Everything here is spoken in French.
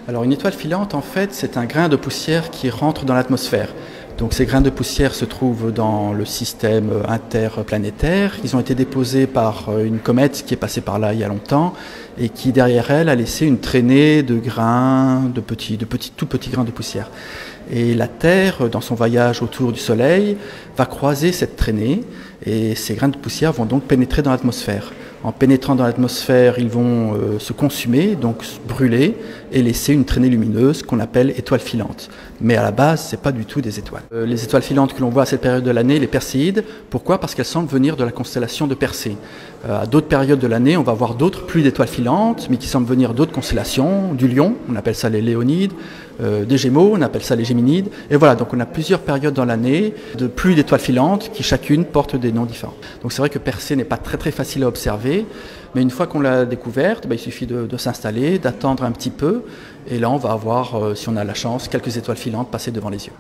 Alors une étoile filante, en fait, c'est un grain de poussière qui rentre dans l'atmosphère. Donc ces grains de poussière se trouvent dans le système interplanétaire. Ils ont été déposés par une comète qui est passée par là il y a longtemps et qui derrière elle a laissé une traînée de grains, tout petits grains de poussière. Et la Terre, dans son voyage autour du Soleil, va croiser cette traînée et ces grains de poussière vont donc pénétrer dans l'atmosphère. En pénétrant dans l'atmosphère, ils vont se consumer, donc brûler, et laisser une traînée lumineuse qu'on appelle étoile filante. Mais à la base, ce n'est pas du tout des étoiles. Les étoiles filantes que l'on voit à cette période de l'année, les Perséides, pourquoi? Parce qu'elles semblent venir de la constellation de Persée. À d'autres périodes de l'année, on va voir d'autres pluies d'étoiles filantes, mais qui semblent venir d'autres constellations, du Lion, on appelle ça les Léonides, des Gémeaux, on appelle ça les Géminides. Et voilà, donc on a plusieurs périodes dans l'année de pluies d'étoiles filantes qui chacune portent des noms différents. Donc c'est vrai que Persée n'est pas très facile à observer, mais une fois qu'on l'a découverte, il suffit de s'installer, d'attendre un petit peu, et là on va avoir, si on a la chance, quelques étoiles filantes passer devant les yeux.